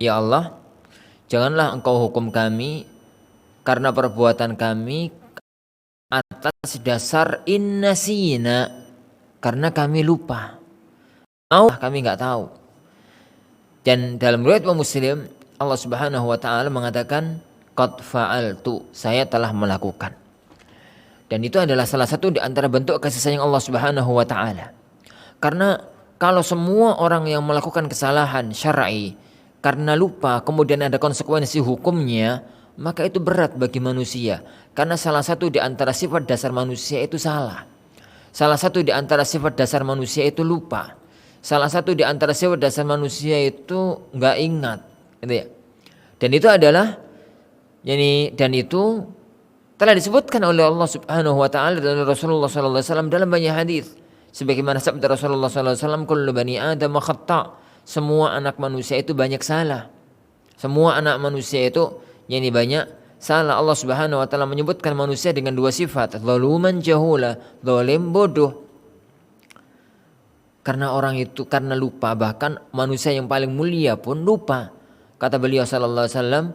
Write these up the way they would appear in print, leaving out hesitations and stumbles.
Ya Allah, janganlah engkau hukum kami karena perbuatan kami atas dasar innasina, karena kami lupa. Kami nggak tahu. Dan dalam riwayat Muslim, Allah Subhanahu wa taala mengatakan qad fa'altu, saya telah melakukan. Dan itu adalah salah satu di antara bentuk kasih sayang Allah Subhanahu wa taala. Karena kalau semua orang yang melakukan kesalahan syar'i karena lupa kemudian ada konsekuensi hukumnya, maka itu berat bagi manusia. Karena salah satu di antara sifat dasar manusia itu salah. Salah satu di antara sifat dasar manusia itu lupa. Salah satu di antara sifat dasar manusia itu nggak ingat, gitu ya. Dan itu adalah, dan itu telah disebutkan oleh Allah Subhanahu wa taala dan Rasulullah sallallahu alaihi wasallam dalam banyak hadis. Sebagaimana sabda Rasulullah sallallahu alaihi wasallam, kullu bani adam khata'. Semua anak manusia itu banyak salah. Semua anak manusia itu banyak salah. Allah Subhanahu wa taala menyebutkan manusia dengan dua sifat, zaluman jahula, zalim bodoh. Karena orang itu karena lupa, bahkan manusia yang paling mulia pun lupa. Kata beliau sallallahu alaihi wasallam,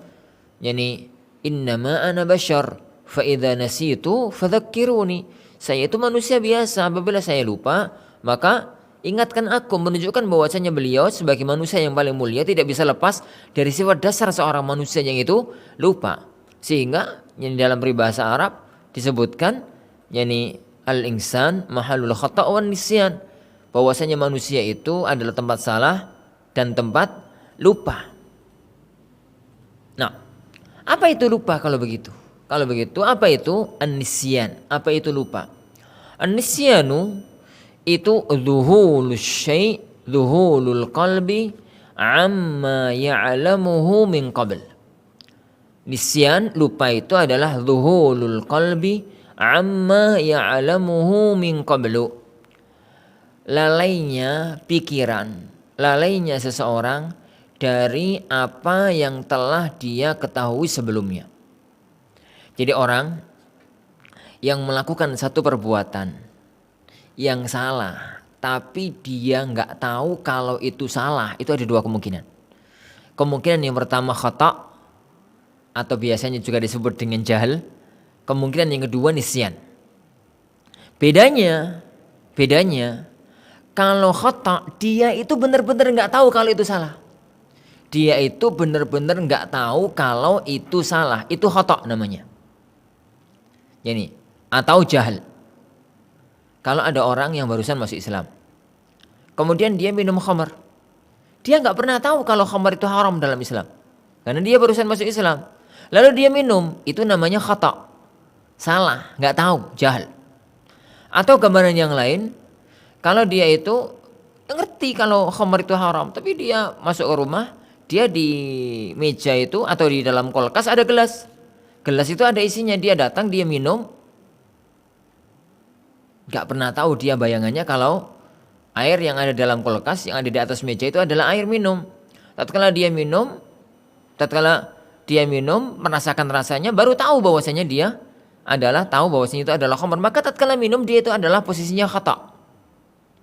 innama ana bashar fa idza nasitu fadzakkiruni. Saya itu manusia biasa, apabila saya lupa maka ingatkan aku. Menunjukkan bahwasanya beliau sebagai manusia yang paling mulia tidak bisa lepas dari sifat dasar seorang manusia yang itu lupa. Sehingga dalam peribahasa Arab disebutkan al-insan mahallul khata' wan nisyan, bahwasanya manusia itu adalah tempat salah dan tempat lupa. Nah, apa itu lupa kalau begitu? Kalau begitu, apa itu an-nisyan? Apa itu lupa? An-nisyanu itu dhuhulul qalbi amma ya'lamuhu min qabl. Nisyan, lupa itu adalah dhuhulul qalbi amma ya'lamuhu min qablu. Lalainya pikiran, lalainya seseorang dari apa yang telah dia ketahui sebelumnya. Jadi orang yang melakukan satu perbuatan yang salah, tapi dia nggak tahu kalau itu salah, itu ada dua kemungkinan. Kemungkinan yang pertama khata', atau biasanya juga disebut dengan jahil. Kemungkinan yang kedua nisyan. Bedanya kalau khata', dia itu benar-benar nggak tahu kalau itu salah. Dia itu benar-benar nggak tahu kalau itu salah, itu khata' namanya. Atau jahil. Kalau ada orang yang barusan masuk Islam, kemudian dia minum khamar, dia nggak pernah tahu kalau khamar itu haram dalam Islam, karena dia barusan masuk Islam. Lalu dia minum, itu namanya khata', salah, nggak tahu, jahil. Atau gambaran yang lain, kalau dia itu ngerti kalau khamar itu haram, tapi dia masuk ke rumah, dia di meja itu atau di dalam kulkas ada gelas. Gelas itu ada isinya, dia datang, dia minum. Gak pernah tahu dia bayangannya kalau air yang ada dalam kulkas, yang ada di atas meja itu adalah air minum. Tatkala dia minum, merasakan rasanya, baru tahu bahwasanya dia tahu bahwasanya itu adalah khamar. Maka tatkala minum, dia itu adalah posisinya khata',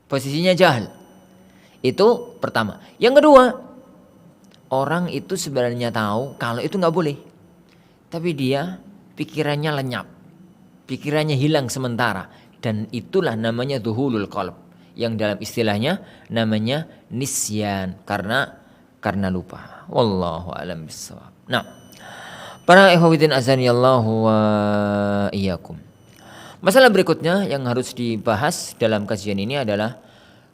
posisinya jahil. Itu pertama. Yang kedua, orang itu sebenarnya tahu kalau itu nggak boleh, tapi dia pikirannya lenyap, pikirannya hilang sementara, dan itulah namanya dhuhulul qalb, yang dalam istilahnya namanya nisyan, karena lupa. Wallahu a'lam bishawab. Nah, para ikhwatiddin azanillahu wa iyyakum. Masalah berikutnya yang harus dibahas dalam kajian ini adalah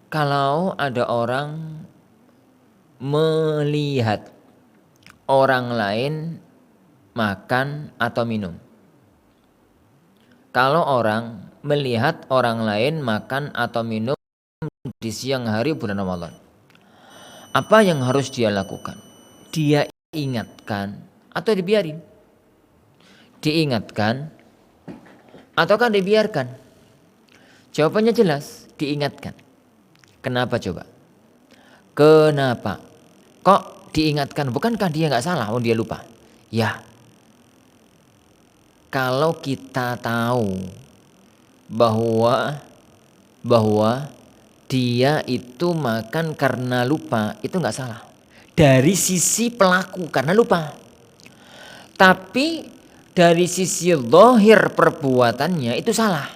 kalau ada orang melihat orang lain makan atau minum. Kalau orang melihat orang lain makan atau minum di siang hari bulan Ramadan, apa yang harus dia lakukan? Dia ingatkan atau dibiarin? Diingatkan ataukah dibiarkan? Jawabannya jelas, diingatkan. Kenapa coba? Kenapa? Kok diingatkan? Bukankah dia nggak salah? Dia lupa. Ya, kalau kita tahu bahwa dia itu makan karena lupa, itu nggak salah. dari sisi pelaku karena lupa. Tapi dari sisi zahir perbuatannya itu salah.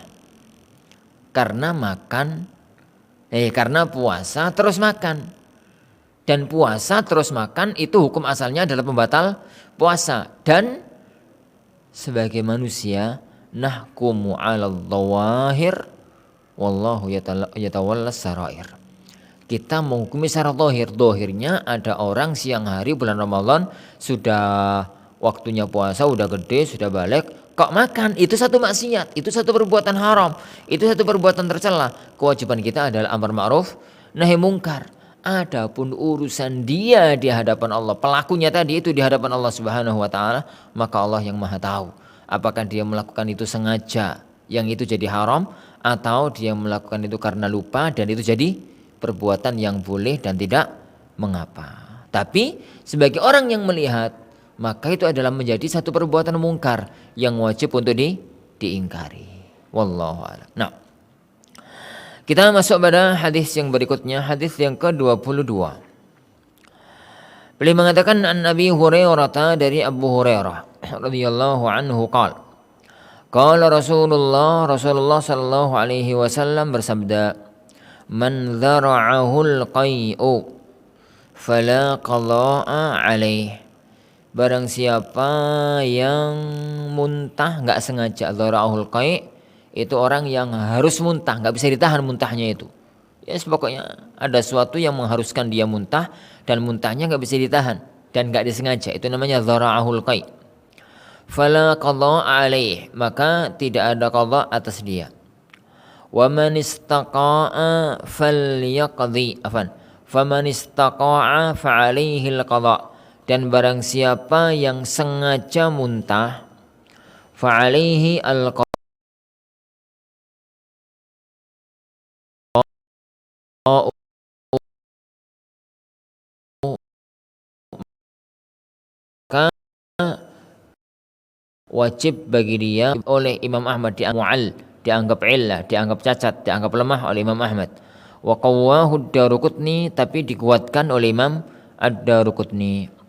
Karena puasa terus makan. Dan puasa terus makan itu hukum asalnya adalah pembatal puasa. Dan sebagai manusia nahkumu 'alal dhawahir wallahu yatawallas sarair. Kita menghukumi secara zahir. Zahirnya ada orang siang hari bulan Ramadan sudah waktunya puasa, udah gede, sudah balik, kok makan? Itu satu maksiat, itu satu perbuatan haram, itu satu perbuatan tercela. Kewajiban kita adalah amar ma'ruf nahi mungkar. Adapun urusan dia di hadapan Allah, pelakunya tadi itu di hadapan Allah Subhanahu wa taala, maka Allah yang Maha tahu. Apakah dia melakukan itu sengaja yang itu jadi haram, atau dia melakukan itu karena lupa dan itu jadi perbuatan yang boleh dan tidak mengapa. Tapi sebagai orang yang melihat, maka itu adalah menjadi satu perbuatan mungkar yang wajib untuk diingkari. Wallahu a'lam. Nah, kita masuk pada hadis yang berikutnya, hadis yang ke-22. Beliau mengatakan an Abi Hurairah, dari Abu Hurairah radhiyallahu anhu qala Rasulullah sallallahu alaihi wasallam bersabda, "Man dzara'ahul qai'u fala qada'a alaih." Barang siapa yang muntah enggak sengaja, dzara'ahul qai' itu orang yang harus muntah, enggak bisa ditahan muntahnya itu. Ya, pokoknya ada sesuatu yang mengharuskan dia muntah dan muntahnya enggak bisa ditahan dan enggak disengaja. Itu namanya dzara'ahul qai'. Fala qada'a alaih, maka tidak ada qada atas dia. Wa man istaqa'a falyaqdi, faman istaqa'a fa alaihi al-qada'. Dan barang siapa yang sengaja muntah, fa alaihi al-qada', maka wajib bagi dia oleh Imam Ahmad dianggap illah, dianggap cacat, dianggap lemah oleh Imam Ahmad. Wa qawwahu ad-Daruqutni, tapi dikuatkan oleh Imam ad-Daruqutni.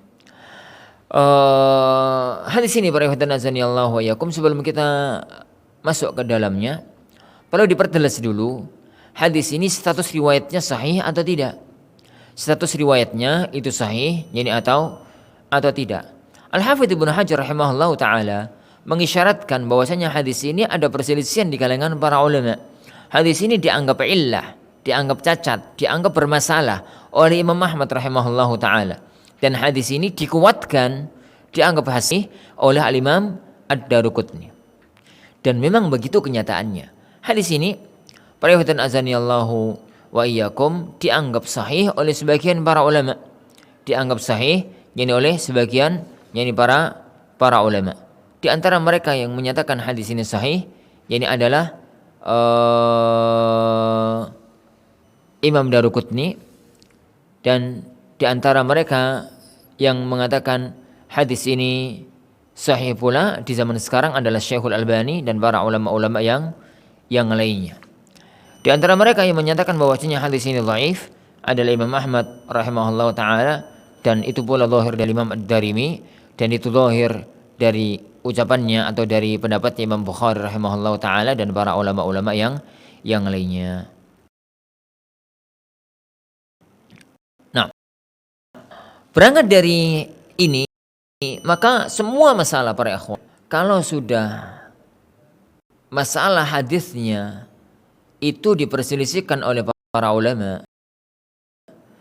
Hadis ini para ikhwan azanillahu wa iyyakum, sebelum kita masuk ke dalamnya perlu diperjelas dulu hadis ini status riwayatnya sahih atau tidak. Status riwayatnya itu sahih yani atau tidak. Al-Hafidz Ibnu Hajar rahimahullahu taala mengisyaratkan bahwasanya hadis ini ada perselisihan di kalangan para ulama. Hadis ini dianggap illah, dianggap cacat, dianggap bermasalah oleh Imam Ahmad rahimahullahu taala. Dan hadis ini dikuatkan, dianggap sahih oleh Al-Imam Ad-Daruqutni. Dan memang begitu kenyataannya. Hadis ini para ikhwan azanillahu wa iyyakum dianggap sahih oleh sebagian para ulama. Dianggap sahih yani oleh sebagian yani para ulama. Di antara mereka yang menyatakan hadis ini sahih yani adalah Imam Daruqutni, dan di antara mereka yang mengatakan hadis ini sahih pula di zaman sekarang adalah Syekhul Albani dan para ulama-ulama yang lainnya. Di antara mereka yang menyatakan bahwasanya hadis ini dhaif adalah Imam Ahmad rahimahullahu taala, dan itu pula zahir dari Imam Ad-Darimi, dan itu zahir dari ucapannya atau dari pendapat Imam Bukhari rahimahullahu taala dan para ulama-ulama yang lainnya. Nah, berangkat dari ini, maka semua masalah para ikhwan, kalau sudah masalah hadisnya itu diperselisihkan oleh para ulama,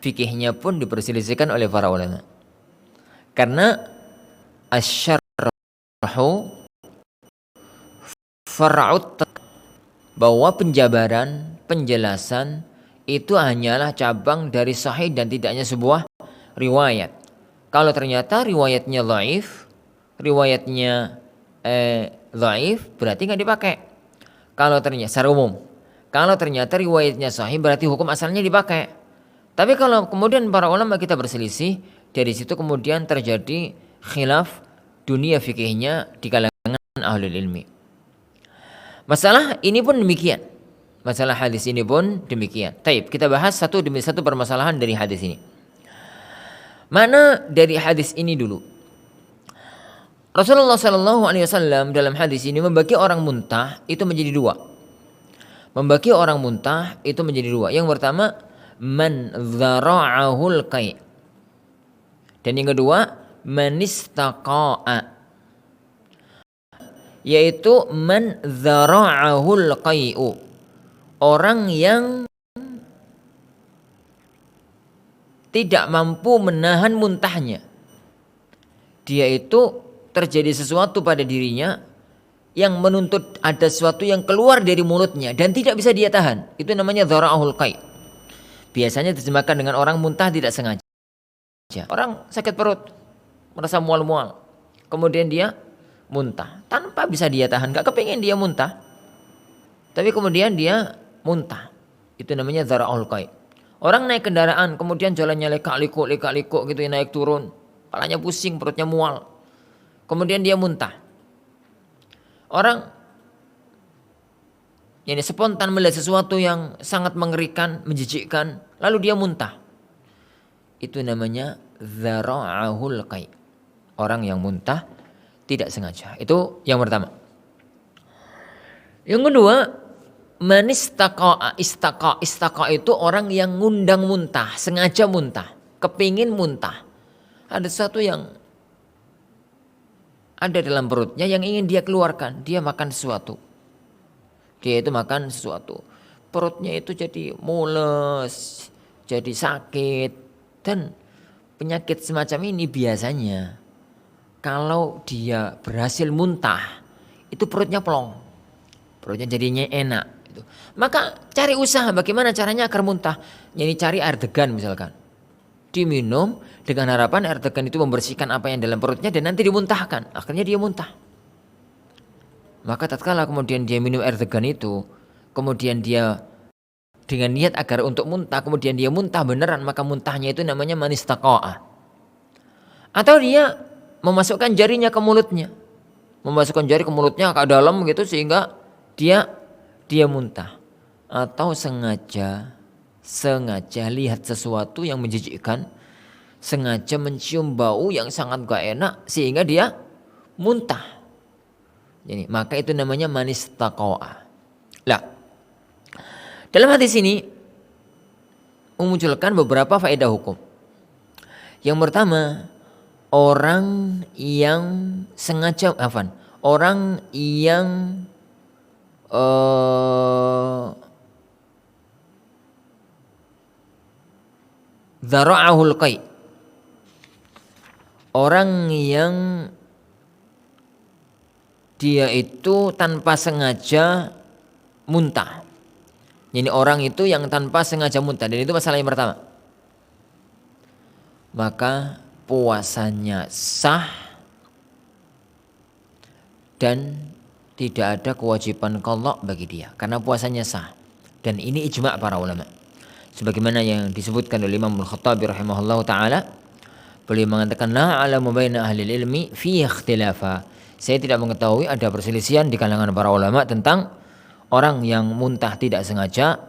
fikihnya pun diperselisihkan oleh para ulama. Karena asyarhu far'ut, bahwa penjabaran, penjelasan itu hanyalah cabang dari sahih dan tidaknya sebuah riwayat. Kalau ternyata riwayatnya dhaif, berarti nggak dipakai. Kalau ternyata secara umum, kalau ternyata riwayatnya sahih berarti hukum asalnya dipakai. Tapi kalau kemudian para ulama kita berselisih, dari situ kemudian terjadi khilaf dunia fikihnya di kalangan ahlul ilmi. Masalah ini pun demikian. Masalah hadis ini pun demikian. Taib, kita bahas satu demi satu permasalahan dari hadis ini. Mana dari hadis ini dulu? Rasulullah Shallallahu Alaihi Wasallam dalam hadis ini membagi orang muntah itu menjadi dua. Membagi orang muntah itu menjadi dua. Yang pertama, man dzara'ahul qai'. Dan yang kedua, man istaqa'a. Yaitu man dzara'ahul qai'u. Orang yang tidak mampu menahan muntahnya. Dia itu terjadi sesuatu pada dirinya yang menuntut ada sesuatu yang keluar dari mulutnya dan tidak bisa dia tahan. Itu namanya dzara'ahul qai'. Biasanya diterjemahkan dengan orang muntah tidak sengaja. Orang sakit perut, merasa mual-mual. Kemudian dia muntah tanpa bisa dia tahan. Gak kepingin dia muntah. Tapi kemudian dia muntah. Itu namanya dzara'ahul qai'. Orang naik kendaraan, kemudian jalannya lekak-likuk gitu, naik turun. Kepalanya pusing, perutnya mual. Kemudian dia muntah. Orang yang spontan melihat sesuatu yang sangat mengerikan, menjijikkan, lalu dia muntah. Itu namanya dzara'ahul qai'. Orang yang muntah tidak sengaja. Itu yang pertama. Yang kedua, man istaqa'a. Istaqa itu orang yang ngundang muntah, sengaja muntah, kepingin muntah. Ada sesuatu yang ada dalam perutnya yang ingin dia keluarkan. Dia makan sesuatu. Dia itu makan sesuatu. Perutnya itu jadi mules, jadi sakit. Dan penyakit semacam ini biasanya kalau dia berhasil muntah, itu perutnya plong. Perutnya jadinya enak. Maka cari usaha bagaimana caranya agar muntah. Jadi cari air degan misalkan. Diminum dengan harapan air degan itu membersihkan apa yang dalam perutnya dan nanti dimuntahkan. Akhirnya dia muntah. Maka tatkala kemudian dia minum air degan itu, kemudian dia dengan niat agar untuk muntah, kemudian dia muntah beneran, maka muntahnya itu namanya man istaqa'a. Atau dia memasukkan jarinya ke mulutnya. Memasukkan jari ke mulutnya ke dalam gitu sehingga dia muntah. Atau sengaja lihat sesuatu yang menjijikkan, sengaja mencium bau yang sangat gak enak sehingga dia muntah. Jadi maka itu namanya man istaqa'a. Lah, dalam hadis ini memunculkan beberapa faedah hukum. Yang pertama, orang yang sengaja orang yang dzara'ahul qai'. Orang yang dia itu tanpa sengaja muntah. Jadi orang itu yang tanpa sengaja muntah, dan itu masalah yang pertama. Maka puasanya sah dan tidak ada kewajiban qadha bagi dia karena puasanya sah. Dan ini ijma' para ulama. Sebagaimana yang disebutkan oleh Imam Al-Khattabi rahimahullahu taala, beliau mengatakan la a'lamu baina ahli ilmi fi ikhtilafa. Saya tidak mengetahui ada perselisihan di kalangan para ulama tentang orang yang muntah tidak sengaja,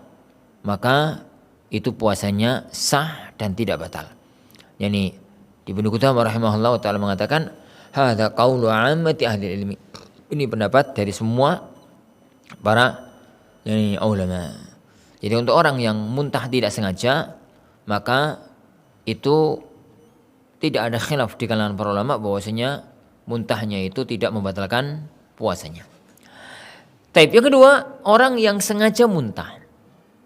maka itu puasanya sah dan tidak batal. Yani Ibnu Qudamah rahimahullahu taala mengatakan hadza qaulu 'ammati ahli ilmi. Ini pendapat dari semua para ulama. Jadi untuk orang yang muntah tidak sengaja, maka itu tidak ada khilaf di kalangan para ulama bahwasanya muntahnya itu tidak membatalkan puasanya. Taib yang kedua, orang yang sengaja muntah.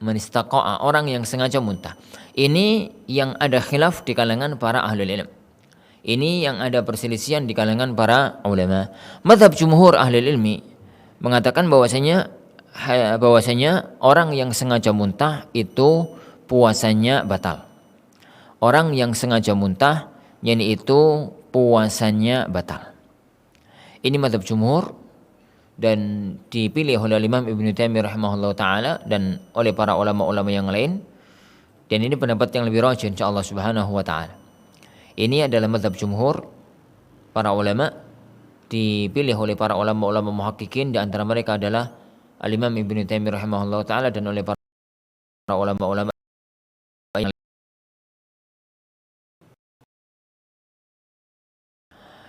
Man istaqa'a, orang yang sengaja muntah. Ini yang ada khilaf di kalangan para ahli ilmu. Ini yang ada perselisihan di kalangan para ulama. Mazhab jumhur ahli ilmi mengatakan bahwasanya orang yang sengaja muntah itu puasanya batal. Orang yang sengaja muntah itu puasanya batal. Ini mazhab jumhur dan dipilih oleh Imam Ibnu Taimiyah rahimahullah taala dan oleh para ulama-ulama yang lain. Dan ini pendapat yang lebih rajih insyaallah subhanahu wa taala. Ini adalah mazhab jumhur para ulama, dipilih oleh para ulama-ulama muhaqqiqin, di antara mereka adalah Al-Imam Ibnu Taimiyah rahimahullah taala dan oleh para ulama-ulama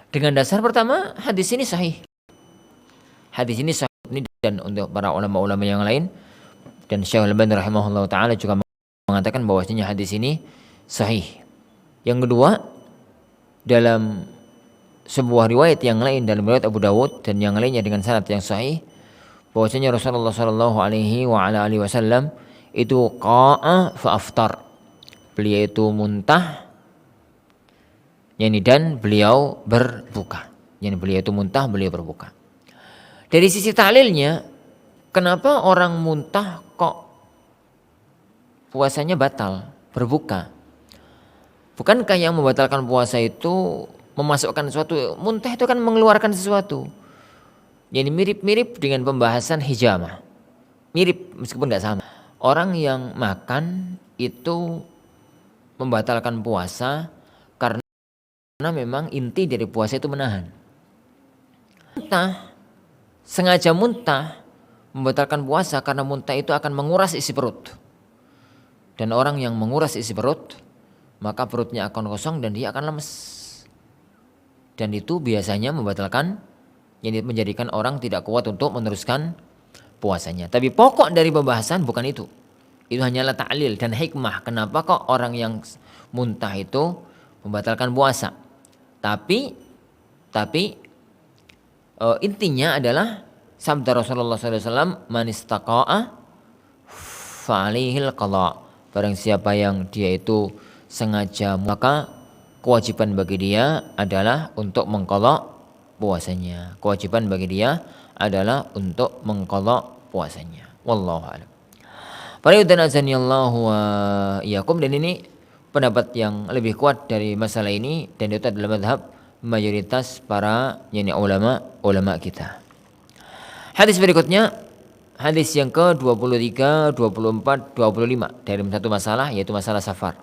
Dengan dasar pertama, hadis ini sahih. Hadis ini sahih, dan untuk para ulama-ulama yang lain, dan Syekh Al-Albani rahimahullah ta'ala juga mengatakan bahwasanya hadis ini sahih. Yang kedua, dalam sebuah riwayat yang lain, dalam riwayat Abu Dawud dan yang lainnya dengan sanad yang sahih, bahwasanya Rasulullah sallallahu alaihi wasallam itu qa'a fa aftar. Beliau itu muntah, dan beliau berbuka. Beliau itu muntah, beliau berbuka. Dari sisi tahlilnya, kenapa orang muntah kok puasanya batal, berbuka? Bukankah yang membatalkan puasa itu memasukkan sesuatu? Muntah itu kan mengeluarkan sesuatu. Mirip-mirip dengan pembahasan hijamah. Mirip meskipun tidak sama. Orang yang makan itu membatalkan puasa karena memang inti dari puasa itu menahan. Sengaja muntah membatalkan puasa karena muntah itu akan menguras isi perut. Dan orang yang menguras isi perut, maka perutnya akan kosong dan dia akan lemes. Dan itu biasanya membatalkan, menjadikan orang tidak kuat untuk meneruskan puasanya. Tapi pokok dari pembahasan bukan itu. Itu hanyalah ta'lil dan hikmah. Kenapa kok orang yang muntah itu membatalkan puasa? Tapi intinya adalah sabda Rasulullah SAW, man istaqa'a fa'alihil qadha. Barang siapa yang dia itu sengaja, maka kewajiban bagi dia adalah untuk mengqadha puasanya. Kewajiban bagi dia adalah untuk mengqadha puasanya. Wallahu a'lam. Faridhanazanillahu wa iyyakum. Dan ini pendapat yang lebih kuat dari masalah ini, dan itu adalah mazhab mayoritas para ulama kita. Hadis berikutnya, hadis yang ke-23, 24, 25 dari satu masalah, yaitu masalah safar.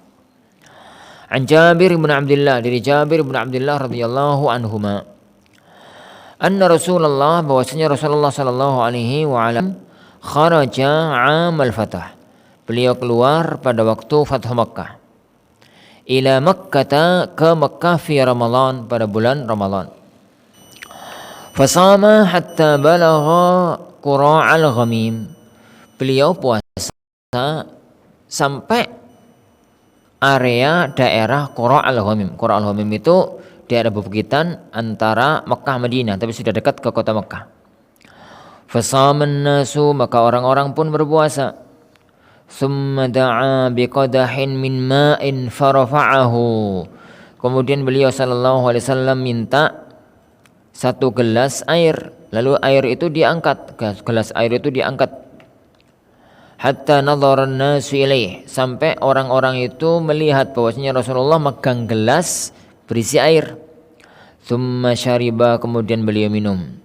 An Jabir bin Abdullah, dari Jabir bin Abdullah radhiyallahu anhuma, anna Rasulullah, bahwasanya Rasulullah sallallahu alaihi wasallam kharaja 'amal fath. Beliau keluar pada waktu Fathu Makkah. Ila Makkah, ke Makkah fi Ramadan, pada bulan Ramadan. Fasama hatta balagha qura'al ghamim. Beliau puasa sampai area daerah Qura'al Ghamim. Qura'al Ghamim itu daerah bebukitan antara Mekah Madinah, tapi sudah dekat ke kota Mekah. Fasaman nasu, maka orang-orang pun berpuasa. Thumma da'a biqadahin min ma'in farafa'ahu. Kemudian beliau sallallahu alaihi wasallam minta satu gelas air, lalu air itu diangkat, gelas air itu diangkat. Hatta nadhara an-nasu ilaih, sampai orang-orang itu melihat bahwasanya Rasulullah megang gelas berisi air. Thumma syariba, kemudian beliau minum.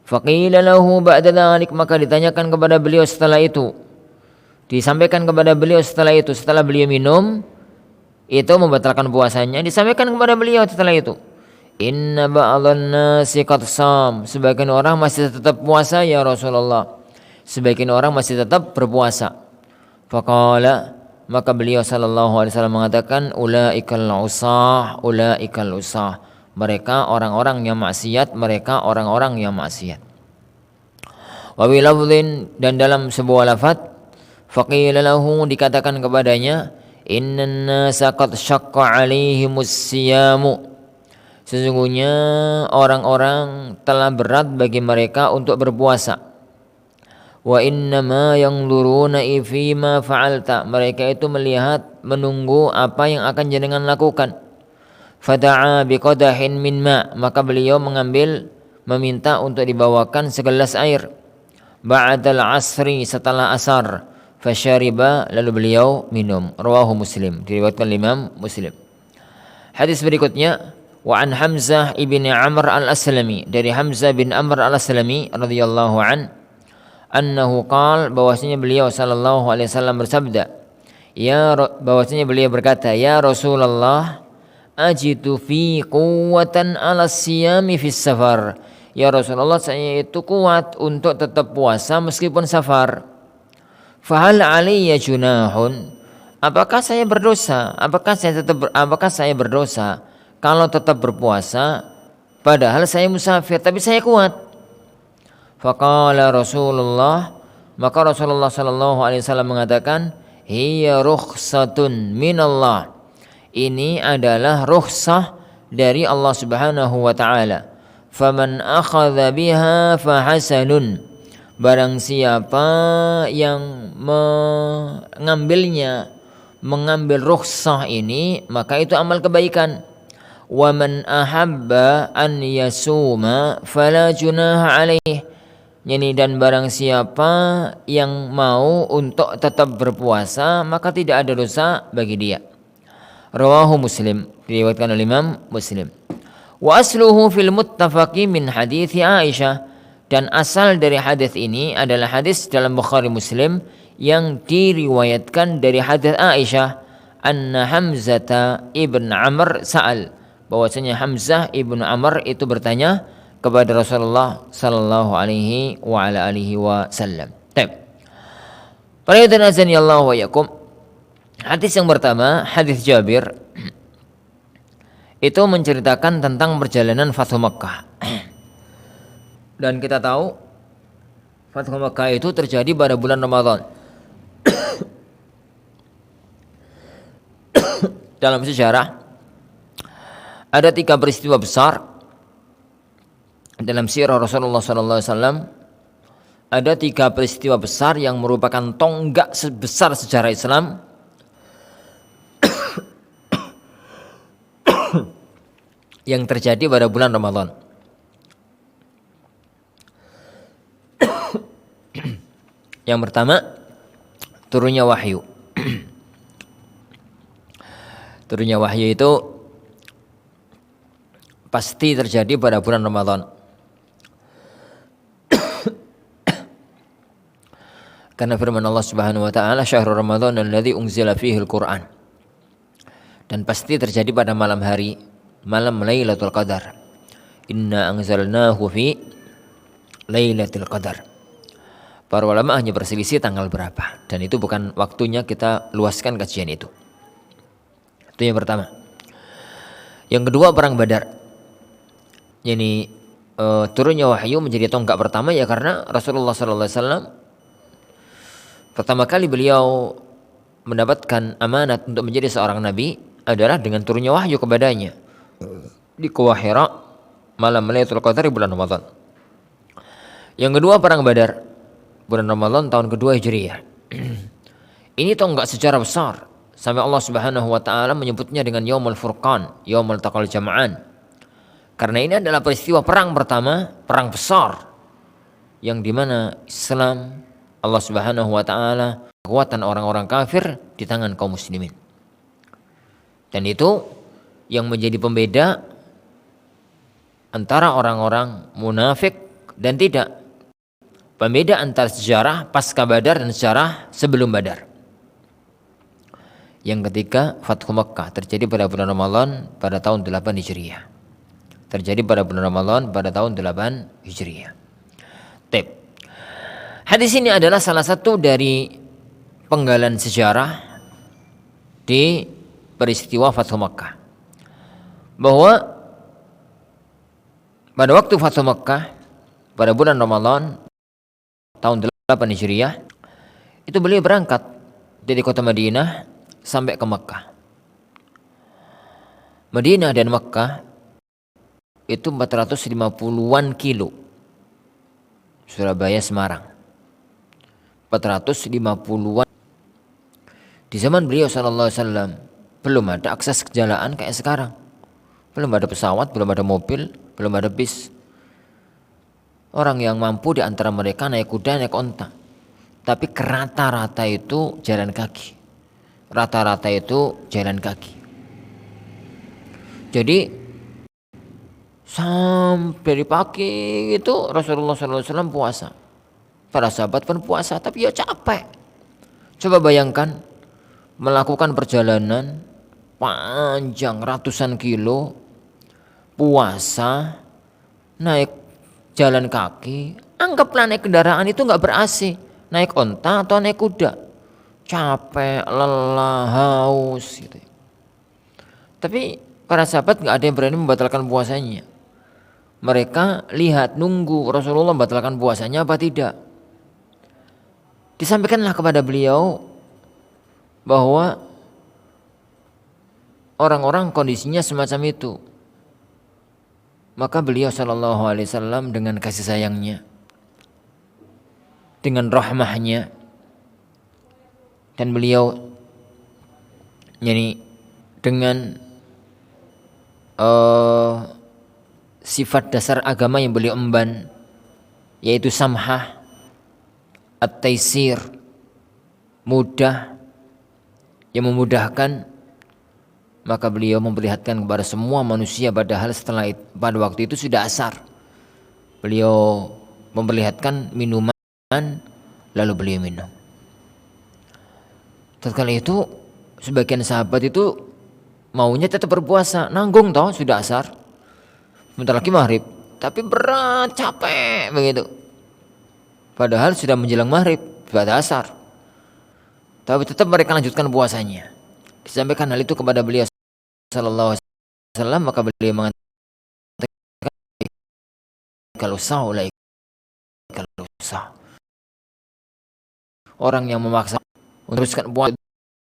Faqila lahu ba'da dzalik, maka ditanyakan kepada beliau setelah itu. Disampaikan kepada beliau setelah itu, setelah beliau minum itu membatalkan puasanya, disampaikan kepada beliau setelah itu, inna ba'dhan nasi qad sham, sebagian orang masih tetap puasa ya Rasulullah. Sebagian orang masih tetap berpuasa. Faqala, maka beliau sallallahu alaihi wasallam mengatakan, ulaikal usah, ulaikal usah. Mereka orang-orang yang maksiat, mereka orang-orang yang maksiat. Wa bi lafdhin, dan dalam sebuah lafaz, faqila lahu, dikatakan kepadanya, innan nasa qad syaqqa alaihimus siyamu. Sesungguhnya orang-orang telah berat bagi mereka untuk berpuasa. Wa innama yanzuruna fima fa'alta, mereka itu melihat, menunggu apa yang akan jenengan lakukan. Fada'a biqadahin min ma, maka beliau meminta untuk dibawakan segelas air. Ba'dal asri, setelah asar. Fasyariba, lalu beliau minum. Rawahu Muslim, diriwayatkan Imam Muslim. Hadis berikutnya, wa an Hamzah ibn Amr al-Aslami, dari Hamzah bin Amr al-Aslami radhiyallahu an, annahu qala, bahwasanya beliau sallallahu alaihi wasallam bersabda, bahwasanya beliau berkata, ya Rasulullah, ajidu fi quwwatan ala siyami fis safar. Ya Rasulullah, saya itu kuat untuk tetap puasa meskipun safar. Fahal alayya junahun, apakah saya berdosa? Apakah saya berdosa kalau tetap berpuasa padahal saya musafir tapi saya kuat. Faqala Rasulullah, maka Rasulullah sallallahu alaihi wasallam mengatakan, hiya rukhsatun minallah. Ini adalah rukhsah dari Allah Subhanahu wa taala. Faman akhadha biha fahasanun. Barang siapa yang mengambil rukhsah ini, maka itu amal kebaikan. Wa man ahabba an yasuma fala junaha alaih. Dan barang siapa yang mau untuk tetap berpuasa, maka tidak ada dosa bagi dia. Rawahu Muslim, diriwayatkan oleh Imam Muslim. Wa asluhu fil muttafaqi min hadits Aisyah, dan asal dari hadis ini adalah hadis dalam Bukhari Muslim yang diriwayatkan dari hadis Aisyah, anna Hamzah ibn Amr sa'al, bahwasanya Hamzah ibn Amr itu bertanya kepada Rasulullah sallallahu alaihi wa ala alihi wasallam. Baik. Para hadirin azani Allah wa yakum. Hadis yang pertama, hadis Jabir, itu menceritakan tentang perjalanan Fathu Makkah. Dan kita tahu Fathu Makkah itu terjadi pada bulan Ramadan. Dalam sejarah ada 3 peristiwa besar dalam sirah Rasulullah SAW. Ada 3 peristiwa besar yang merupakan tonggak sebesar sejarah Islam yang terjadi pada bulan Ramadan. Yang pertama, turunnya wahyu. Turunnya wahyu itu pasti terjadi pada bulan Ramadan. Karena firman Allah Subhanahu wa taala, syahrul Ramadan alladzi unzila fihi al-Qur'an. Dan pasti terjadi pada malam hari, malam Lailatul Qadar. Inna anzalnahu fi Lailatul Qadar. Para ulama hanya berselisih tanggal berapa, dan itu bukan waktunya kita luaskan kajian itu. Itu yang pertama. Yang kedua, perang Badar. Turunnya wahyu menjadi tonggak pertama ya karena Rasulullah sallallahu alaihi wasallam pertama kali beliau mendapatkan amanat untuk menjadi seorang nabi adalah dengan turunnya wahyu kepadanya di Gua Hira malam Lailatul Qadar di bulan Ramadan. Yang kedua, perang Badar, bulan Ramadan tahun kedua Hijriah. Ini tonggak sejarah besar sampai Allah Subhanahu wa taala menyebutnya dengan Yaumul Furqan, Yaumul Taqal Jam'an. Karena ini adalah peristiwa perang pertama, perang besar yang dimana Islam, Allah Subhanahu wa taala, kekuatan orang-orang kafir di tangan kaum muslimin. Dan itu yang menjadi pembeda antara orang-orang munafik dan tidak. Pembeda antara sejarah pasca Badar dan sejarah sebelum Badar. Yang ketiga, Fathu Makkah terjadi pada bulan Ramadan pada tahun 8 Hijriah. Terjadi pada bulan Ramadan pada tahun 8 Hijriah. Tip. Hadis ini adalah salah satu dari penggalan sejarah di peristiwa Fathu Makkah. Bahwa pada waktu Fathu Makkah pada bulan Ramadan tahun 8 Hijriah, itu beliau berangkat dari kota Madinah sampai ke Makkah. Madinah dan Makkah itu 450-an kilo. Surabaya Semarang 450-an. Di zaman beliau sallallahu alaihi wasallam belum ada akses ke jalan kayak sekarang. Belum ada pesawat, belum ada mobil, belum ada bis. Orang yang mampu di antara mereka naik kuda, naik onta. Tapi rata-rata itu jalan kaki. Rata-rata itu jalan kaki. Jadi sampai pagi itu Rasulullah SAW puasa. Para sahabat pun puasa, tapi ya capek. Coba bayangkan melakukan perjalanan panjang ratusan kilo, puasa, naik jalan kaki. Anggaplah naik kendaraan itu nggak ber-AC, naik onta atau naik kuda, capek, lelah, haus gitu. Tapi para sahabat nggak ada yang berani membatalkan puasanya. mereka lihat, nunggu Rasulullah batalkan puasanya apa tidak. Disampaikanlah kepada beliau bahwa orang-orang kondisinya semacam itu. Maka beliau sallallahu alaihi wasallam dengan kasih sayangnya, dengan rahmahnya, dan beliau dengan sifat dasar agama yang beliau emban, yaitu samhah, at-taisir, mudah, yang memudahkan, maka beliau memperlihatkan kepada semua manusia, padahal pada waktu itu sudah asar. Beliau memperlihatkan minuman, lalu beliau minum. Tatkala itu sebagian sahabat itu maunya tetap berpuasa, nanggung toh sudah asar, sebentar lagi maghrib, tapi berat, capek begitu. Padahal sudah menjelang maghrib, sudah asar, tapi tetap mereka lanjutkan puasanya. Disampaikan hal itu kepada beliau sallallahu alaihi wasallam, maka beliau mengatakan, kalau orang yang memaksa untuk teruskan puasa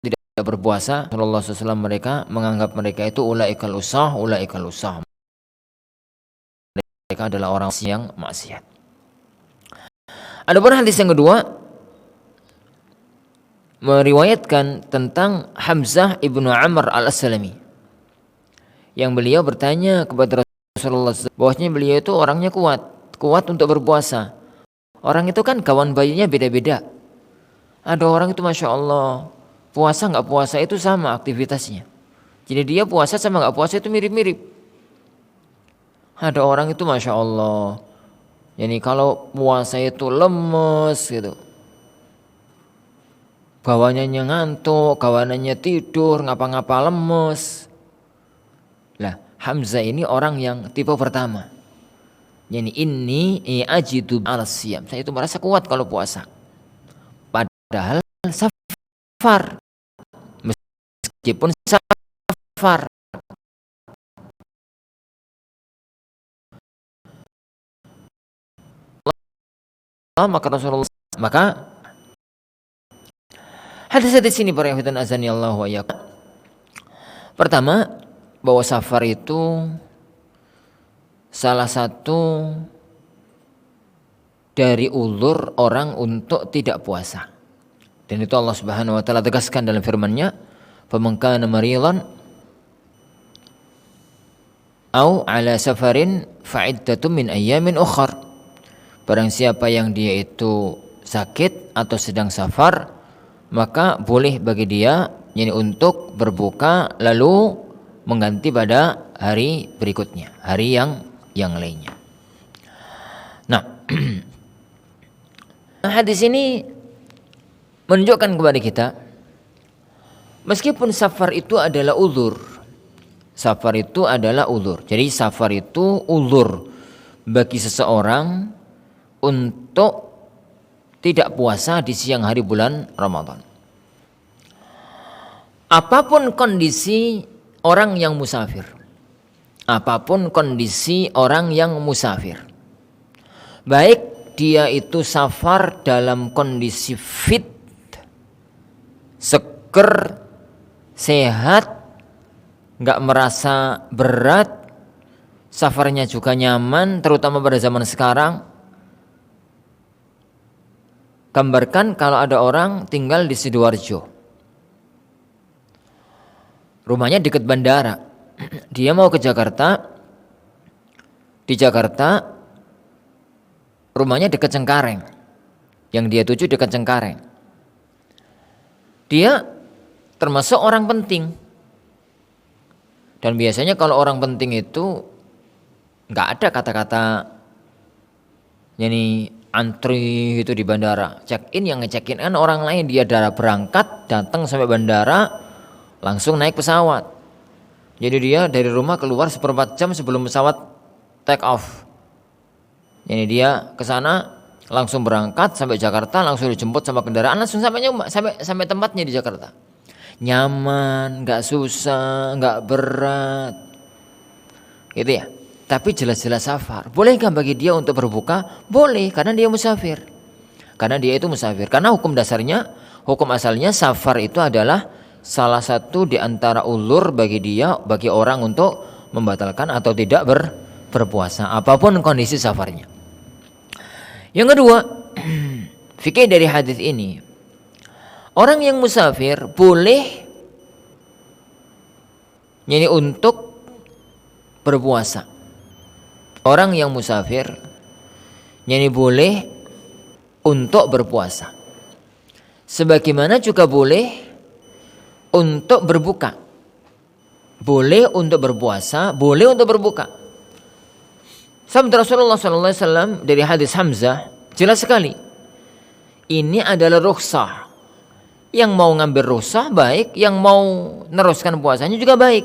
tidak berpuasa, Rasulullah SAW mereka menganggap mereka itu ulaikal usah. Mereka adalah orang yang maksiat. Adapun hadis yang kedua meriwayatkan tentang Hamzah ibnu Amr al-Aslami, yang beliau bertanya kepada Rasulullah bahwasanya beliau itu orangnya kuat untuk berpuasa. Orang itu kan kawan bayinya beda-beda. Ada orang itu masya Allah puasa nggak puasa itu sama aktivitasnya. Jadi dia puasa sama nggak puasa itu mirip-mirip. Ada orang itu masya Allah, jadi kalau puasa itu lemes gitu, bawaannya ngantuk, kawanannya tidur, ngapa-ngapa lemes. Lah Hamzah ini orang yang tipe pertama. Yani ini ajidu al-siyam. Saya itu merasa kuat kalau puasa. Padahal safar. Meskipun safar. Maka Rasulullah, hadis di sini para ikhwan azani Allah wa iyyakum. Pertama, bahwa safar itu salah satu dari ulur orang untuk tidak puasa. Dan itu Allah Subhanahu wa taala tegaskan dalam firman-Nya, "Faman kana maridan au ala safarin fa'iddatun min ayyamin ukhar." Barang siapa yang dia itu sakit atau sedang safar, maka boleh bagi dia untuk berbuka lalu mengganti pada hari berikutnya, hari yang lainnya. Nah, hadis ini menunjukkan kepada kita, meskipun safar itu adalah uzur. Safar itu adalah uzur. Jadi safar itu uzur bagi seseorang untuk tidak puasa di siang hari bulan Ramadan. Apapun kondisi orang yang musafir. Apapun kondisi orang yang musafir. Baik dia itu safar dalam kondisi fit, seger, sehat, gak merasa berat, safarnya juga nyaman, terutama pada zaman sekarang. Gambarkan kalau ada orang tinggal di Sidoarjo, rumahnya dekat bandara, dia mau ke Jakarta, di Jakarta rumahnya dekat Cengkareng, yang dia tuju dekat Cengkareng. Dia termasuk orang penting, dan biasanya kalau orang penting itu nggak ada kata-kata antri itu di bandara. Check in, yang nge-check in kan orang lain, dia berangkat datang sampai bandara langsung naik pesawat. Jadi dia dari rumah keluar 1/4 jam sebelum pesawat take off. Jadi dia ke sana langsung berangkat sampai Jakarta, langsung dijemput sama kendaraan, langsung sampai tempatnya di Jakarta. Nyaman, nggak susah, nggak berat, gitu ya. tapi jelas-jelas safar. Boleh nggak bagi dia untuk berbuka? Boleh, karena dia musafir. Karena dia itu musafir. Karena hukum dasarnya, hukum asalnya safar itu adalah salah satu di antara ulur bagi dia, bagi orang untuk membatalkan atau tidak berpuasa, apapun kondisi safarnya. Yang kedua, fikih dari hadis ini, orang yang musafir boleh untuk berpuasa. Orang yang musafir boleh untuk berpuasa. Sebagaimana juga boleh untuk berbuka. Boleh untuk berpuasa, boleh untuk berbuka. Sabda Rasulullah SAW dari hadis Hamzah jelas sekali. Ini adalah rukhsah. Yang mau ngambil rukhsah baik, yang mau neruskan puasanya juga baik.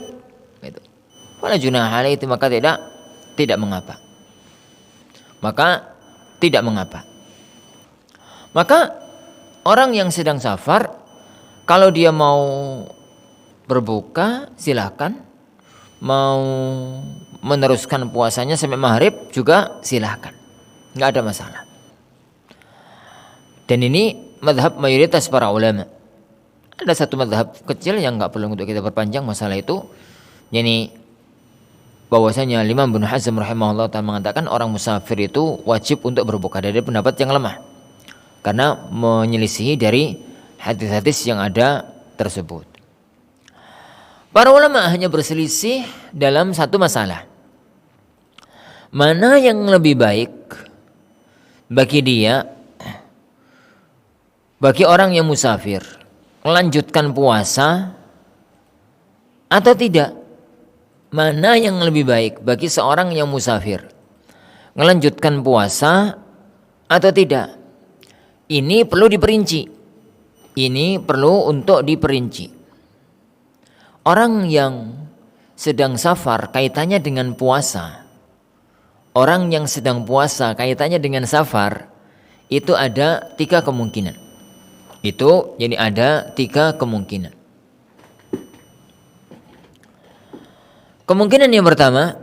Gitu. Wala junaha alaihi, maka tidak mengapa. Maka orang yang sedang safar, kalau dia mau berbuka silahkan, mau meneruskan puasanya sampai maghrib juga silahkan, nggak ada masalah. Dan ini madhab mayoritas para ulama. Ada satu madhab kecil yang nggak perlu untuk kita perpanjang masalah itu, bahwasanya Imam Ibnu Hazm rahimahullah ta'ala mengatakan orang musafir itu wajib untuk berbuka, dari pendapat yang lemah karena menyelisihi dari hadis-hadis yang ada tersebut. Para ulama hanya berselisih dalam satu masalah. Mana yang lebih baik bagi dia, bagi orang yang musafir, melanjutkan puasa atau tidak? Mana yang lebih baik bagi seorang yang musafir, melanjutkan puasa atau tidak? Ini perlu diperinci. Ini perlu untuk diperinci. Orang yang sedang safar kaitannya dengan puasa, orang yang sedang puasa kaitannya dengan safar, itu ada 3 kemungkinan. Ada 3 kemungkinan. Kemungkinan yang pertama,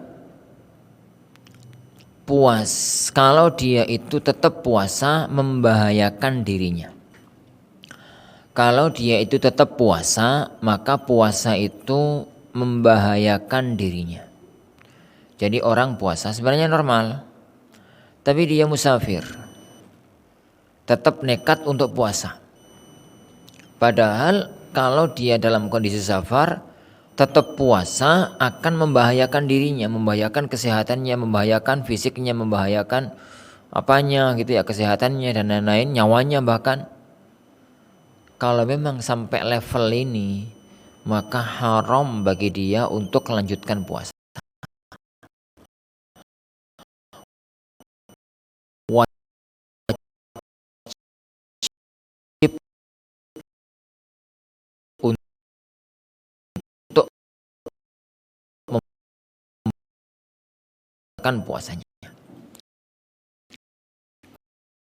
kalau dia itu tetap puasa membahayakan dirinya. Kalau dia itu tetap puasa, maka puasa itu membahayakan dirinya. Jadi orang puasa sebenarnya normal, tapi dia musafir, tetap nekat untuk puasa. Padahal kalau dia dalam kondisi safar, tetap puasa akan membahayakan dirinya, membahayakan kesehatannya, membahayakan fisiknya, membahayakan kesehatannya dan lain-lain, nyawanya bahkan. Kalau memang sampai level ini, maka haram bagi dia untuk melanjutkan puasa. Wajib untuk membatalkan puasanya.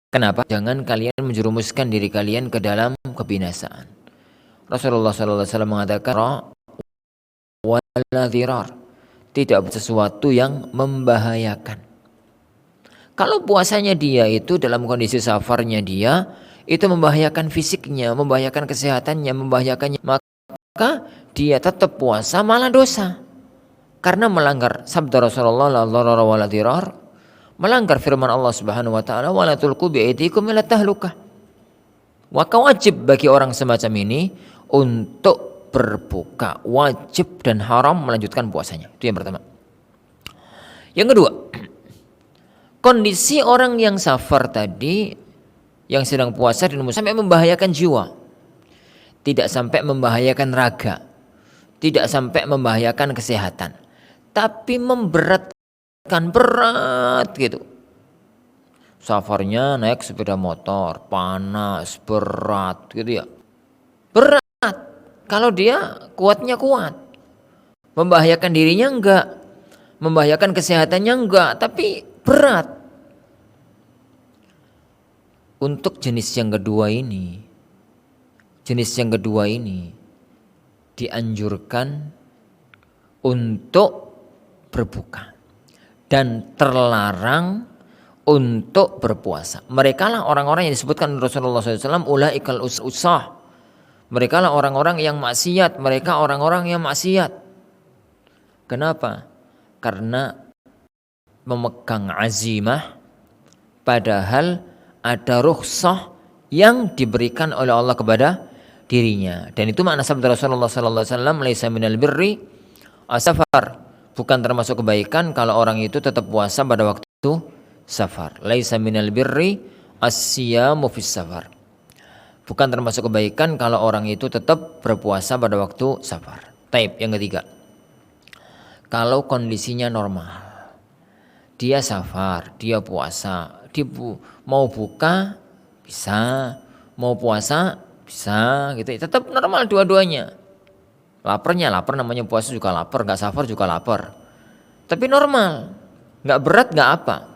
Kenapa? Jangan kalian menjerumuskan diri kalian ke dalam kebinasaan. Rasulullah SAW mengatakan, wala dhirar, tidak sesuatu yang membahayakan. Kalau puasanya dia itu dalam kondisi safarnya dia, itu membahayakan fisiknya, membahayakan kesehatannya, membahayakannya, maka dia tetap puasa malah dosa. Karena melanggar sabda Rasulullah, la dharara wala dhirar, melanggar firman Allah Subhanahu wa taala, wala tulqu bi aydikum ila tahlukah. Maka wajib bagi orang semacam ini untuk berbuka, wajib dan haram melanjutkan puasanya. Itu yang pertama. Yang kedua, kondisi orang yang safar tadi, yang sedang puasa dan sampai membahayakan jiwa, tidak sampai membahayakan raga, tidak sampai membahayakan kesehatan, tapi berat gitu. Safarnya naik sepeda motor, panas, berat gitu ya. Berat. Kalau dia kuatnya kuat. Membahayakan dirinya enggak. Membahayakan kesehatannya enggak, tapi berat. Untuk jenis yang kedua ini dianjurkan untuk berbuka. dan terlarang untuk berpuasa. Mereka lah orang-orang yang disebutkan Rasulullah SAW, ulaikal usah. Mereka lah orang-orang yang maksiat. Mereka orang-orang yang maksiat. Kenapa? Karena memegang azimah, padahal ada rukhsah yang diberikan oleh Allah kepada dirinya. Dan itu makna sabda Rasulullah SAW, laisa minal birri as-safar. Bukan termasuk kebaikan kalau orang itu tetap puasa pada waktu safar. Laisa minal birri as-siyamu fis safar. Bukan termasuk kebaikan kalau orang itu tetap berpuasa pada waktu safar. Taib yang ketiga. Kalau kondisinya normal, dia safar, dia puasa, mau buka bisa, mau puasa bisa, gitu. Tetap normal dua-duanya. Laparnya lapar, namanya puasa juga lapar, nggak safar juga lapar. Tapi normal, nggak berat, nggak apa.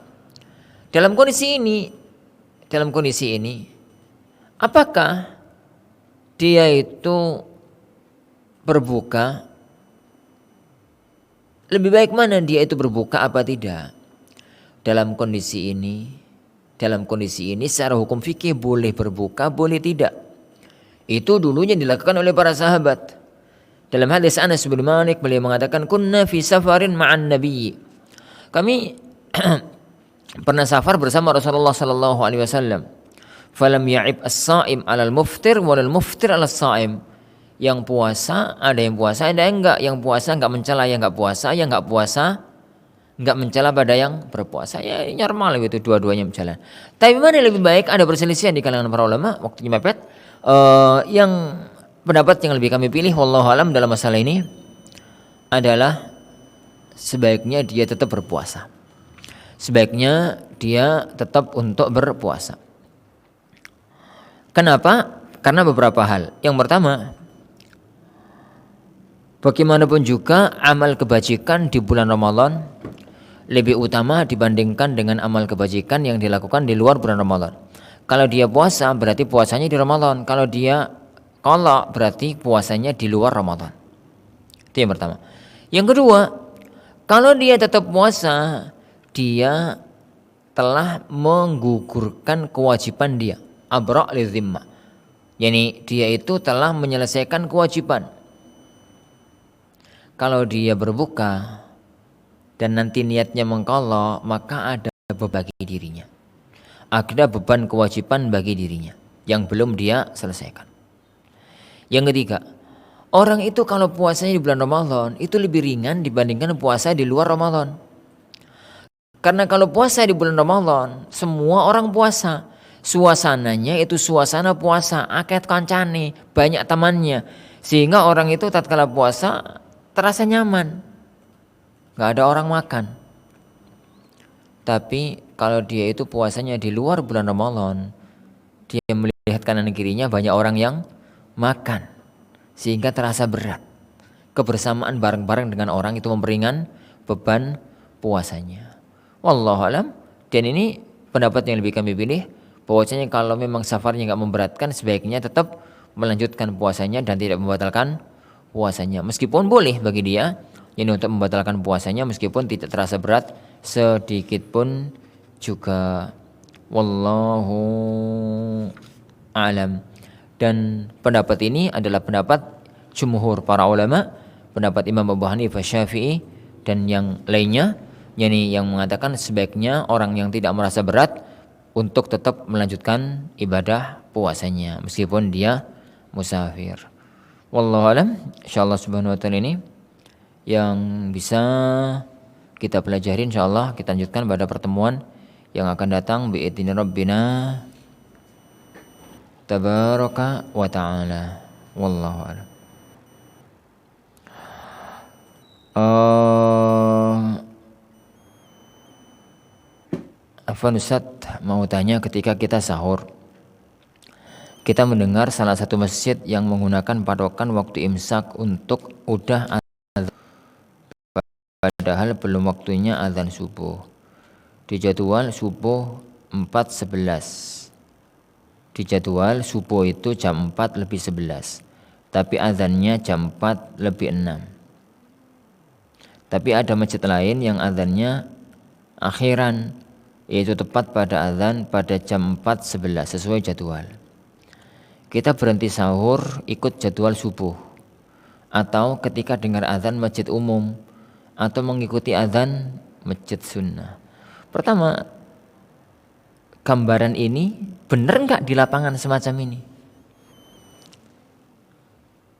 Dalam kondisi ini, apakah dia itu berbuka? Lebih baik mana dia itu berbuka apa tidak? Dalam kondisi ini secara hukum fikih boleh berbuka, boleh tidak. Itu dulunya dilakukan oleh para sahabat. Dalam hadis Anas bin Malik, beliau mengatakan, kunna fi safarin ma'an nabi. Kami pernah safar bersama Rasulullah sallallahu alaihi wasallam. Falam ya'ib as-sha'im 'alal muftir walal muftir 'alas sha'im. Yang puasa ada yang puasa, ada yang enggak. Yang puasa enggak mencela yang enggak puasa, yang enggak puasa enggak mencela pada yang berpuasa. Ya normal gitu, dua-duanya berjalan. Tapi mana lebih baik? Ada perselisihan di kalangan para ulama. Waktunya mepet. Yang pendapat yang lebih kami pilih, wallahu alam, dalam masalah ini adalah sebaiknya dia tetap berpuasa. Sebaiknya dia tetap untuk berpuasa. Kenapa? Karena beberapa hal. Yang pertama, bagaimanapun juga amal kebajikan di bulan Ramadan lebih utama dibandingkan dengan amal kebajikan yang dilakukan di luar bulan Ramadan. Kalau dia puasa berarti puasanya di Ramadan. Kalau dia qadha berarti puasanya di luar Ramadan. Itu yang pertama. Yang kedua, kalau dia tetap puasa, dia telah menggugurkan kewajiban dia. Abra' lidzimmah. Yani dia itu telah menyelesaikan kewajiban. Kalau dia berbuka dan nanti niatnya mengqadha, maka ada beban bagi dirinya. Ada beban kewajiban bagi dirinya yang belum dia selesaikan. Yang ketiga, orang itu kalau puasanya di bulan Ramadan itu lebih ringan dibandingkan puasa di luar Ramadan. Karena kalau puasa di bulan Ramadan, semua orang puasa. Suasananya itu suasana puasa, akeh kancane, banyak temannya. Sehingga orang itu tatkala puasa terasa nyaman. Gak ada orang makan. Tapi kalau dia itu puasanya di luar bulan Ramadan, dia melihat kanan kirinya banyak orang yang makan, sehingga terasa berat. Kebersamaan bareng-bareng dengan orang itu memperingan beban puasanya. Wallahu alam. Dan ini pendapat yang lebih kami pilih, bahwasanya kalau memang safarnya nggak memberatkan, sebaiknya tetap melanjutkan puasanya dan tidak membatalkan puasanya. Meskipun boleh bagi dia ini untuk membatalkan puasanya meskipun tidak terasa berat sedikit pun juga. Wallahu alam. Dan pendapat ini adalah pendapat jumhur para ulama, pendapat Imam Abu Hanifah, Syafi'i dan yang lainnya, yakni yang mengatakan sebaiknya orang yang tidak merasa berat untuk tetap melanjutkan ibadah puasanya meskipun dia musafir. Wallahu alam. Insyaallah subhanahu wa ta'ala ini yang bisa kita pelajari, insyaallah kita lanjutkan pada pertemuan yang akan datang bi'idzni rabbina tabaraka wa ta'ala. Wallahu a'lam. Afwan Ustaz, mau tanya, ketika kita sahur kita mendengar salah satu masjid yang menggunakan patokan waktu imsak untuk udah azan, padahal belum waktunya azan subuh. Di jadwal subuh 4.11. Di jadwal subuh itu jam 4:11. Tapi azannya jam 4:06. Tapi ada masjid lain yang azannya akhiran, yaitu tepat pada azan pada jam 4.11 sesuai jadwal. Kita berhenti sahur ikut jadwal subuh, atau ketika dengar azan masjid umum, atau mengikuti azan masjid sunnah. Pertama, gambaran ini benar nggak di lapangan semacam ini?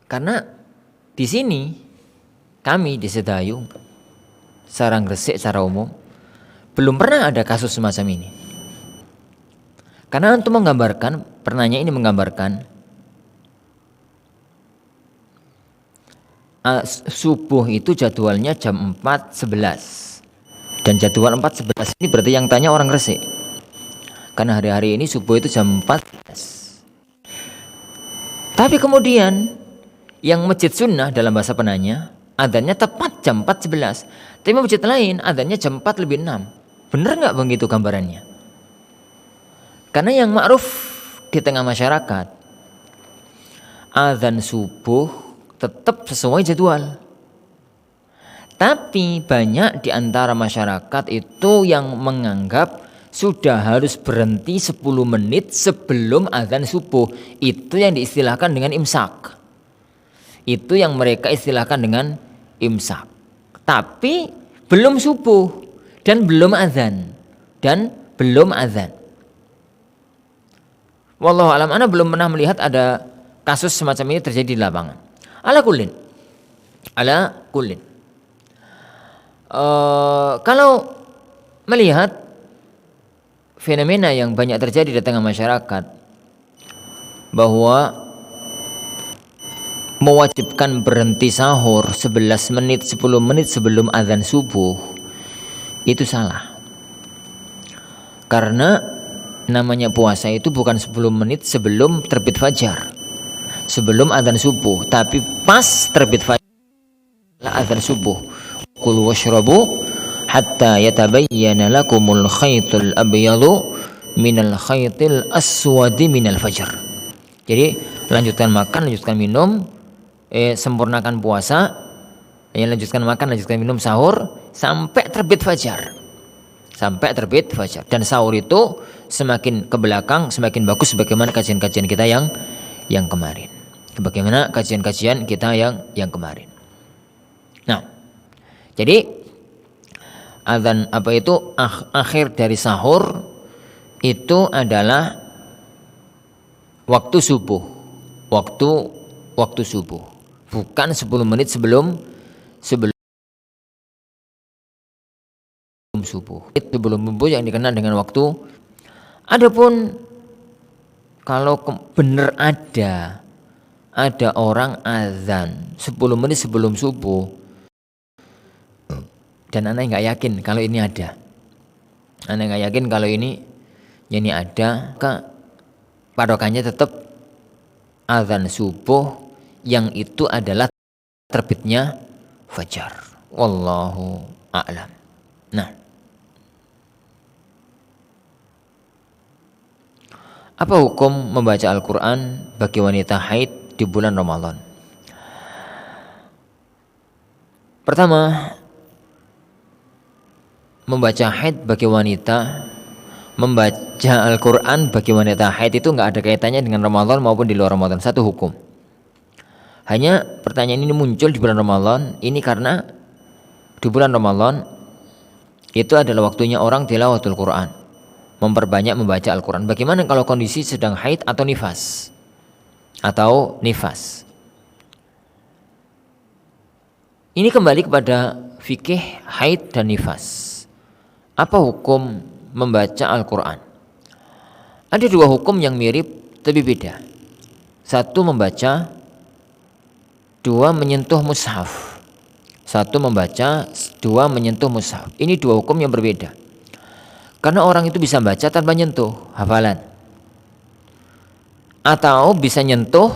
Karena di sini kami di Sedayu, Sarang Gresik secara umum, belum pernah ada kasus semacam ini. Karena untuk menggambarkan, pertanyaan ini menggambarkan subuh itu jadwalnya jam 4.11. Dan jadwal 4.11 ini berarti yang tanya orang Gresik. Karena hari-hari ini subuh itu jam 4.11. Tapi kemudian yang masjid sunnah dalam bahasa penanya, adzannya tepat jam 4.11. Tapi masjid lain adzannya jam 4.06. Benar nggak begitu gambarannya? Karena yang ma'ruf di tengah masyarakat, adzan subuh tetap sesuai jadwal. Tapi banyak di antara masyarakat itu yang menganggap sudah harus berhenti 10 menit sebelum adzan subuh. Itu yang diistilahkan dengan imsak. Itu yang mereka istilahkan dengan imsak. Tapi belum subuh dan belum adzan. Wallahu alam, ana belum pernah melihat ada kasus semacam ini terjadi di lapangan. Ala kullin. Kalau melihat fenomena yang banyak terjadi di tengah masyarakat, bahwa mewajibkan berhenti sahur 11 menit 10 menit sebelum azan subuh, itu salah. Karena namanya puasa itu bukan 10 menit sebelum terbit fajar, sebelum azan subuh, tapi pas terbit fajar azan subuh. Kulu washrabu hatta yatabayyana lakumul khaytul abyadu minal khaytil aswadi minal fajar. Jadi lanjutkan makan, lanjutkan minum, sempurnakan puasa, lanjutkan makan, lanjutkan minum, sahur sampai terbit fajar. Dan sahur itu semakin ke belakang semakin bagus, sebagaimana kajian-kajian kita yang kemarin. Nah, jadi azan akhir dari sahur itu adalah waktu subuh, bukan 10 menit sebelum subuh. Sebelum subuh yang dikenal dengan waktu. Adapun kalau benar ada orang azan 10 menit sebelum subuh, dan ana nggak yakin kalau ini ada. Padokannya tetap azan subuh yang itu adalah terbitnya fajar. Wallahu a'lam. Nah, apa hukum membaca Al-Quran bagi wanita haid di bulan Ramadan? Pertama, membaca Al-Quran bagi wanita haid itu nggak ada kaitannya dengan Ramadan maupun di luar Ramadan. Satu hukum. Hanya pertanyaan ini muncul di bulan Ramadan ini karena di bulan Ramadan itu adalah waktunya orang tilawatul Quran, memperbanyak membaca Al-Quran. Bagaimana kalau kondisi sedang haid atau nifas? Ini kembali kepada fikih haid dan nifas. Apa hukum membaca Al-Quran? Ada dua hukum yang mirip tapi beda. Satu membaca, dua menyentuh mushaf. Ini dua hukum yang berbeda. Karena orang itu bisa baca tanpa nyentuh, hafalan. Atau bisa nyentuh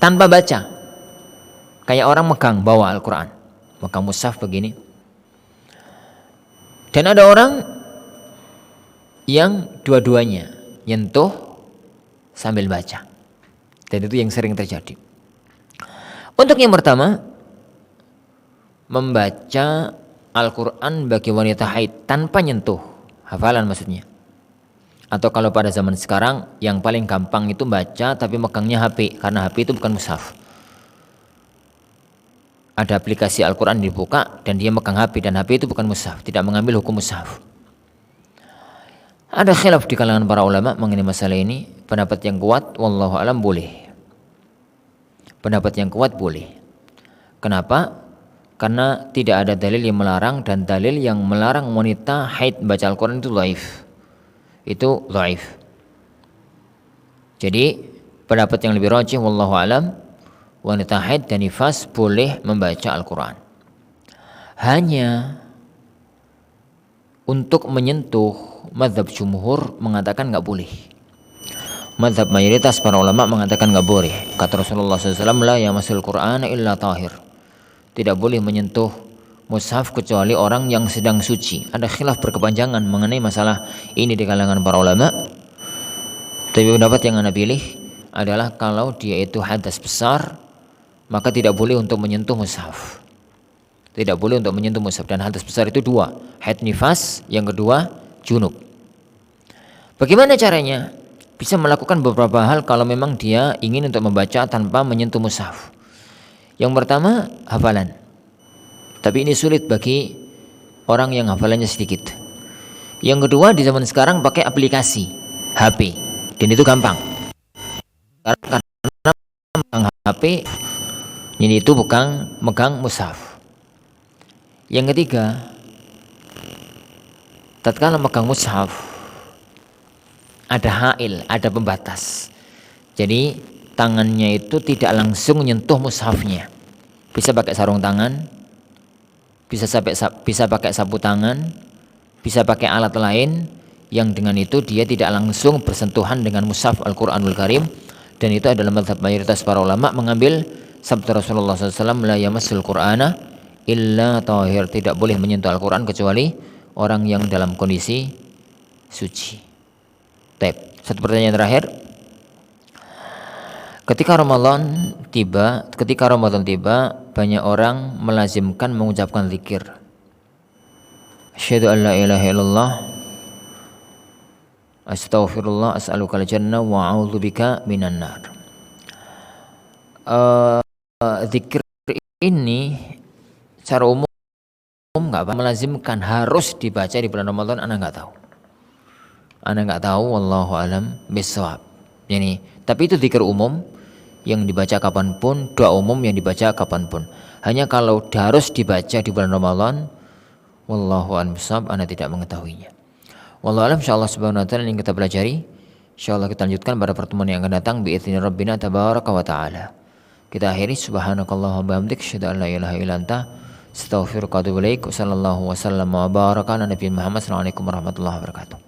tanpa baca. Kayak orang bawa Al-Quran, megang mushaf begini. Dan ada orang yang dua-duanya, nyentuh sambil baca. Dan itu yang sering terjadi. Untuk yang pertama, membaca Al-Quran bagi wanita haid tanpa nyentuh, hafalan maksudnya. Atau kalau pada zaman sekarang yang paling gampang itu baca tapi megangnya HP, karena HP itu bukan mushaf. Ada aplikasi Al-Quran dibuka dan dia megang HP, dan HP itu bukan mushaf, tidak mengambil hukum mushaf. Ada khilaf di kalangan para ulama mengenai masalah ini. Pendapat yang kuat wallahu alam boleh. Pendapat yang kuat boleh. Kenapa? Karena tidak ada dalil yang melarang, dan dalil yang melarang wanita haid baca Al-Quran itu dhaif. Itu dhaif. Jadi pendapat yang lebih rajih wallahu alam, wanita haid dan nifas boleh membaca Al-Quran. Hanya untuk menyentuh, mazhab jumhur mengatakan nggak boleh. Mazhab mayoritas para ulama mengatakan nggak boleh. Kata Rasulullah SAW, la yamassul Qur'ana illa tahir. Tidak boleh menyentuh mushaf kecuali orang yang sedang suci. Ada khilaf berkepanjangan mengenai masalah ini di kalangan para ulama. Tapi pendapat yang Anda pilih adalah kalau dia itu hadas besar, maka tidak boleh untuk menyentuh mushaf. Tidak boleh untuk menyentuh mushaf. Dan hadas besar itu dua, haid nifas, yang kedua junub. Bagaimana caranya? Bisa melakukan beberapa hal kalau memang dia ingin untuk membaca tanpa menyentuh mushaf. Yang pertama, hafalan. Tapi ini sulit bagi orang yang hafalannya sedikit. Yang kedua, di zaman sekarang pakai aplikasi HP, dan itu gampang. Karena megang HP ini itu bukan megang mushaf. Yang ketiga, tatkala megang mushaf ada hail, ada pembatas. Jadi tangannya itu tidak langsung menyentuh mushafnya. Bisa pakai sarung tangan, bisa pakai sapu tangan, bisa pakai alat lain yang dengan itu dia tidak langsung bersentuhan dengan mushaf Al-Qur'anul Karim. Dan itu adalah mazhab mayoritas para ulama mengambil sabda Rasulullah SAW, la yamassul Qur'ana illa tahir. Tidak boleh menyentuh Al-Quran kecuali orang yang dalam kondisi suci. Satu pertanyaan terakhir. Ketika Ramadan tiba, banyak orang melazimkan mengucapkan zikir. Asyhadu an la ilaha illallah, astaghfirullah, as'alukal jannah wa a'udzubika minan nar. Zikir ini secara umum nggak melazimkan harus dibaca di bulan Ramadan. Anda nggak tahu, wallahu alam bissawab. Tapi itu zikir umum yang dibaca kapanpun, doa umum yang dibaca kapanpun. Hanya kalau harus dibaca di bulan Ramadan, wallahu a'lam bissawab, Anda tidak mengetahuinya. Wallahu a'lam. Insyaallah subhanahu wa ta'ala yang kita pelajari, insyaallah kita lanjutkan pada pertemuan yang akan datang bi'idzni rabbina tabaraka wa ta'ala. Kita akhiri subhanakallahumma wa bihamdik, asyhadu an la ilaha illa anta, astaghfiruka wa atubu ilaik. Sallallahu wasallam wa baraka ala nabiyina Muhammad. Assalamualaikum warahmatullahi wabarakatuh.